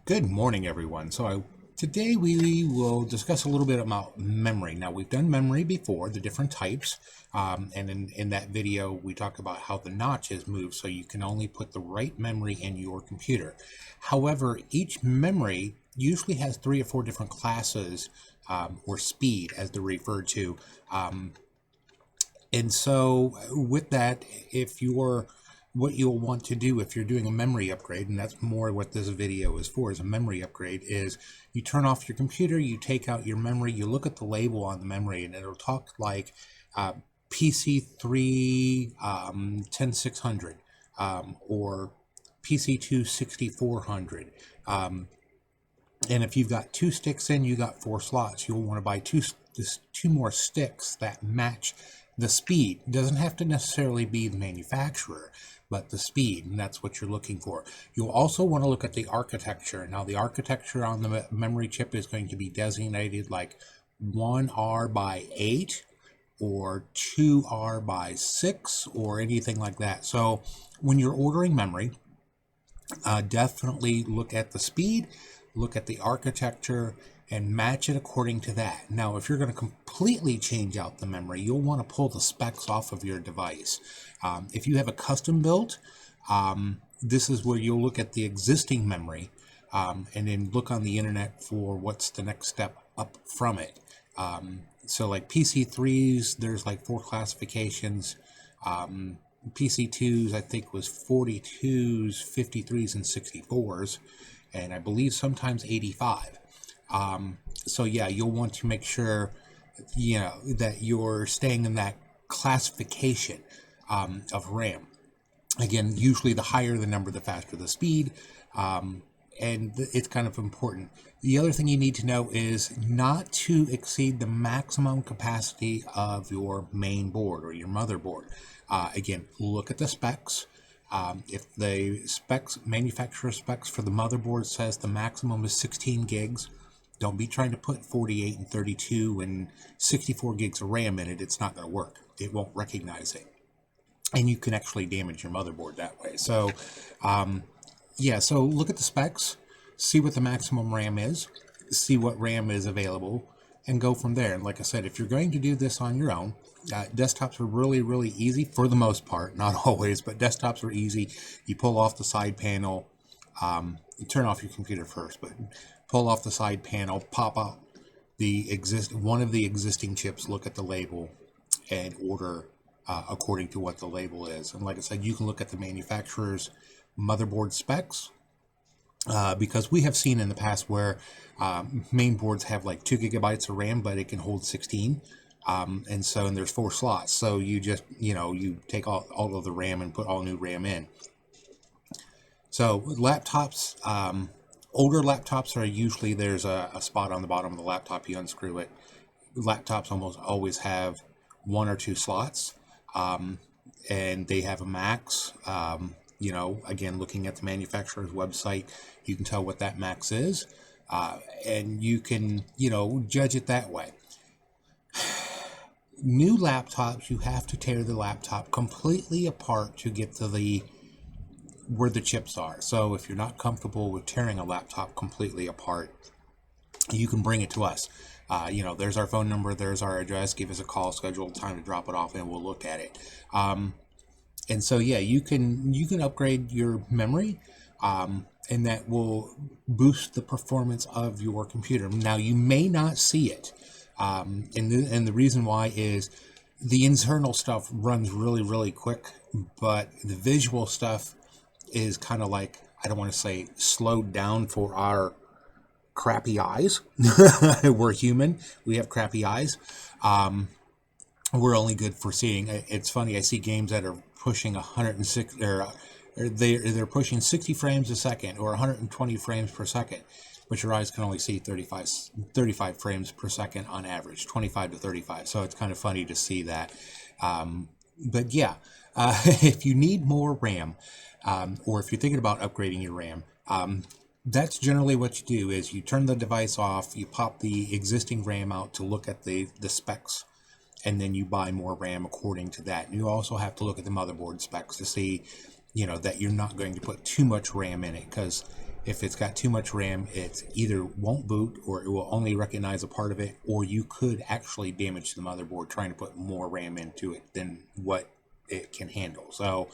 Good morning, everyone. Today we will discuss a little bit about memory. Now, we've done memory before, the different types, and in that video we talked about how the notch is moved so you can only put the right memory in your computer. However, each memory usually has 3 or 4 different classes, or speed as they're referred to. And so with that, if you're what you'll want to do if you're doing a memory upgrade, and that's more what this video is for, is a memory upgrade, is you turn off your computer, you take out your memory, you look at the label on the memory, and it'll talk like PC3 10600 or PC2 6400. And if you've got 2 sticks in, you got 4 slots. You'll want to buy two more sticks that match the speed. It doesn't have to necessarily be the manufacturer, but the speed, and that's what you're looking for. You'll also want to look at the architecture. Now, the architecture on the memory chip is going to be designated like 1R by 8 or 2R by 6 or anything like that. So when you're ordering memory, definitely look at the speed, look at the architecture, and match it according to that. Now, if you're going to completely change out the memory, you'll want to pull the specs off of your device. If you have a custom built, this is where you'll look at the existing memory and then look on the internet for what's the next step up from it. So like PC3s, there's like 4 classifications. PC2s, I think, was 42s, 53s, and 64s, and I believe sometimes 85. So yeah, you'll want to make sure, that you're staying in that classification of RAM. Again, usually the higher the number, the faster the speed, and it's kind of important. The other thing you need to know is not to exceed the maximum capacity of your main board or your motherboard. Again, look at the specs. If the manufacturer specs for the motherboard says the maximum is 16 gigs, don't be trying to put 48 and 32 and 64 gigs of RAM in it. It's not going to work. It won't recognize it. And you can actually damage your motherboard that way. So, so look at the specs, see what the maximum RAM is, see what RAM is available, and go from there. And like I said, if you're going to do this on your own, desktops are really, really easy for the most part. Not always, but desktops are easy. You pull off the side panel, you turn off your computer first, but pull off the side panel, pop out one of the existing chips, look at the label, and order according to what the label is. And like I said, you can look at the manufacturer's motherboard specs, because we have seen in the past where main boards have like 2 gigabytes of RAM, but it can hold 16. And there's 4 slots. So you just, you take all of the RAM and put all new RAM in. So laptops, older laptops are usually, there's a spot on the bottom of the laptop, you unscrew it. Laptops almost always have 1 or 2 slots, and they have a max. Again, looking at the manufacturer's website, you can tell what that max is, and you can, judge it that way. New laptops, you have to tear the laptop completely apart to get to where the chips are. So if you're not comfortable with tearing a laptop completely apart, you can bring it to us. There's our phone number, there's our address. Give us a call, schedule a time to drop it off, and we'll look at it. You can upgrade your memory, and that will boost the performance of your computer. Now, you may not see it, and the reason why is the internal stuff runs really, really quick, but the visual stuff is kind of like, I don't want to say slowed down for our crappy eyes. We're human. We have crappy eyes. We're only good for seeing. It's funny. I see games that are pushing 106, or they're pushing 60 frames a second or 120 frames per second, but your eyes can only see 35 frames per second on average, 25 to 35. So it's kind of funny to see that. If you need more RAM, or if you're thinking about upgrading your RAM, that's generally what you do, is you turn the device off, you pop the existing RAM out to look at the specs, and then you buy more RAM according to that. And you also have to look at the motherboard specs to see, that you're not going to put too much RAM in it, because If it's got too much RAM, it either won't boot, or it will only recognize a part of it, or you could actually damage the motherboard trying to put more RAM into it than what it can handle. So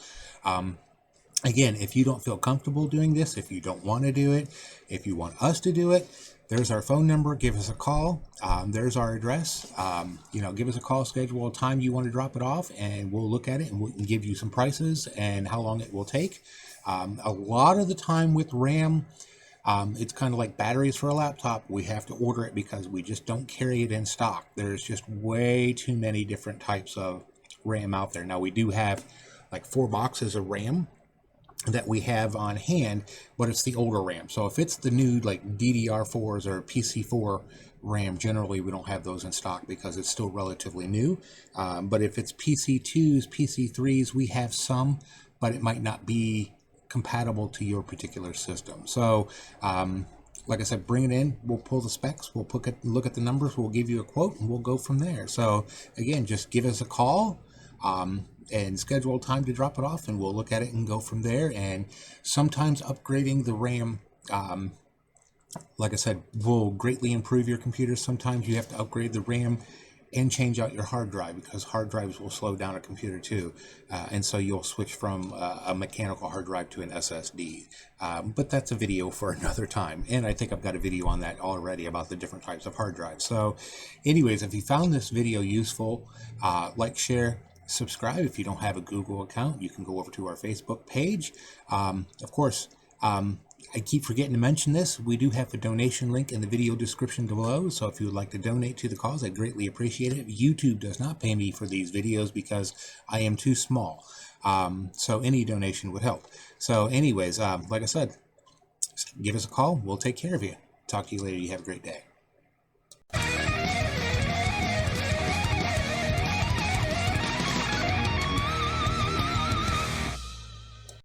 again, if you don't feel comfortable doing this, if you don't want to do it, if you want us to do it, there's our phone number. Give us a call. There's our address. Give us a call, schedule a time you want to drop it off, and we'll look at it and we can give you some prices and how long it will take. A lot of the time with RAM, it's kind of like batteries for a laptop. We have to order it because we just don't carry it in stock. There's just way too many different types of RAM out there. Now, we do have like 4 boxes of RAM that we have on hand, but it's the older RAM. So if it's the new like DDR4s or PC4 RAM, generally we don't have those in stock because it's still relatively new. But if it's PC2s, PC3s, we have some, but it might not be compatible to your particular system. So like I said, bring it in, we'll pull the specs, we'll look at the numbers, we'll give you a quote, and we'll go from there. So again, just give us a call and schedule time to drop it off, and we'll look at it and go from there. And sometimes upgrading the RAM, like I said, will greatly improve your computer. Sometimes you have to upgrade the RAM and change out your hard drive, because hard drives will slow down a computer too. And so you'll switch from a mechanical hard drive to an SSD. But that's a video for another time. And I think I've got a video on that already about the different types of hard drives. So anyways, if you found this video useful, like, share, subscribe. If you don't have a Google account, you can go over to our Facebook page. Of course, I keep forgetting to mention this. We do have a donation link in the video description below. So if you would like to donate to the cause, I'd greatly appreciate it. YouTube does not pay me for these videos because I am too small. So any donation would help. So anyways, like I said, give us a call. We'll take care of you. Talk to you later. You have a great day.